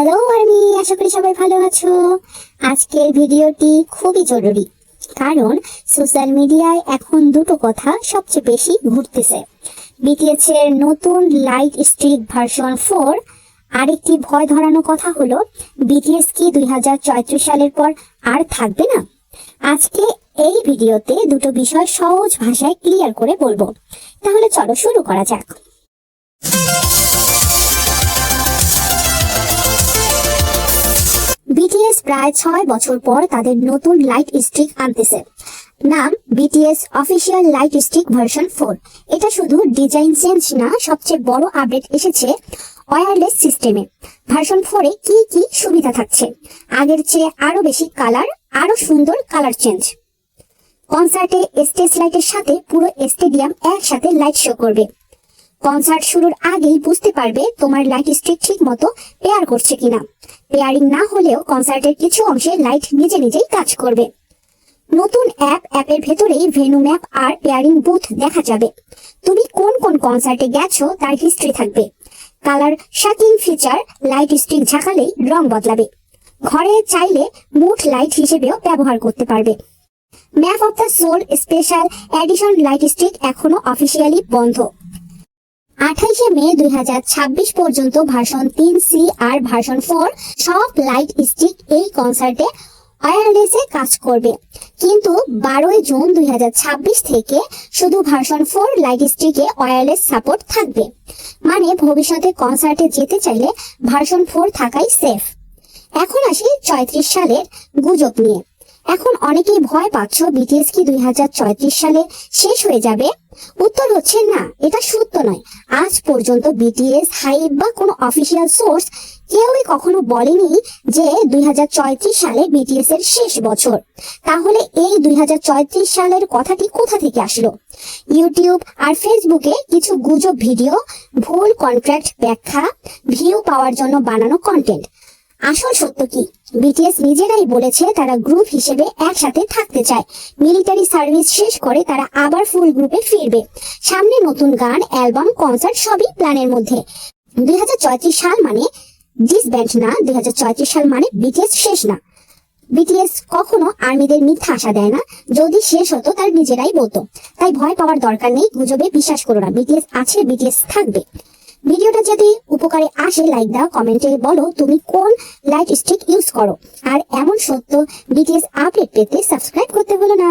Hello army, আশা করি সবাই ভালো আছো। আজকের ভিডিওটি খুবই জরুরি, কারণ সোশ্যাল মিডিয়ায় এখন দুটো কথা সবচেয়ে বেশি ঘুরতেছে। বিটিএস এর নতুন লাইট স্ট্রিক ভার্সন 4, আরেকটি ভয় ধরানো কথা হলো বিটিএস কি 2034 সালের পর আর থাকবে না। আজকে এই ভিডিওতে দুটো বিষয় সহজ ভাষায় ক্লিয়ার করে বলবো। তাহলে চলো শুরু করা যাক। বিটিএস প্রায় 6 বছর পর তাদের নতুন লাইট স্ট্রিক আনতেছে। নাম BTS official light stick version 4। এটা শুধু ডিজাইন চেঞ্জ না, সবচেয়ে বড় আপডেট এসেছে ওয়্যারলেস সিস্টেমে। ভার্সন 4-এ কি কি সুবিধা থাকছে? আগের চেয়ে আরো বেশি কালার, আরো সুন্দর কালার চেঞ্জ। কনসার্টে স্টেজ লাইটের সাথে পুরো স্টেডিয়াম একসাথে লাইট শো করবে। কনসার্ট শুরুর আগেই বুঝতে পারবে তোমার লাইট স্ট্রিক ঠিক মতো পেয়ার করছে কিনা। পেয়ারিং না হলেও কনসার্টের কিছু অংশে লাইট নিজে নিজেই কাজ করবে। নতুন অ্যাপের ভেতরেই ভেন্যু ম্যাপ আর পেয়ারিং বুথ দেখা যাবে। তুমি কোন কোন কনসার্টে গেছো তার হিস্ট্রি থাকবে। Colour shaking feature, light streak ঝাঁকালেই রং বদলাবে। ঘরে চাইলে মুড লাইট হিসেবেও ব্যবহার করতে পারবে। Map of the soul special edition light streak এখনো অফিসিয়ালি বন্ধ। 28 মে 2026 পর্যন্ত ভার্সন 3C আর ভার্সন 4 সব লাইট স্টিক এই কনসার্টে ওয়্যারলেসে কাজ করবে। কিন্তু 12 জুন 2026 থেকে শুধু ভার্সন 4 লাইট স্টিকে ওয়্যারলেস সাপোর্ট থাকবে। মানে ভবিষ্যতে কনসার্টে যেতে চাইলে ভার্সন 4 থাকাই সেফ। এখন আসি 34 সালের গুজব নিয়ে। এখন অনেকেই ভয় পাচ্ছ বিটিএস কি 2034 সালে শেষ হয়ে যাবে। উত্তর হচ্ছে না, এটা সত্য নয়। আজ পর্যন্ত বিটিএস, হাইপ বা কোনো অফিসিয়াল সোর্স কেউই কখনো বলেনি যে 2034 সালে বিটিএস এর শেষ বছর। তাহলে এই 2034 সালের কথাটি কোথা থেকে আসলো? ইউটিউব আর ফেসবুকে কিছু গুজব ভিডিও, ভুল কন্ট্রাক্ট ব্যাখ্যা, ভিউ পাওয়ার জন্য বানানো কন্টেন্ট। আসল সত্য কি? বিটিএস নিজেরাই বলেছে তারা গ্রুপ হিসেবে একসাথে থাকতে চায়। মিলিটারি সার্ভিস শেষ করে তারা আবার ফুল গ্রুপে ফিরবে। সামনে নতুন গান, অ্যালবাম, কনসার্ট সবই প্ল্যানের মধ্যে। 2034 সাল মানে ডিসব্যান্ড না, 2034 সাল মানে বিটিএস শেষ না। বিটিএস কখনো আর্মিদের মিথ্যা আশা দেয় না। যদি শেষ হতো তার নিজেরাই বলতো। তাই ভয় পাওয়ার দরকার নেই, গুজবে বিশ্বাস করো না। বিটিএস আছে, বিটিএস থাকবে। ভিডিওটা যদি উপকারে আসে লাইক দাও, কমেন্টে বলো তুমি কোন লাইট স্টিক ইউজ করো। আর এমন সত্য বিটিএস আপডেট পেতে সাবস্ক্রাইব করতে হলো না।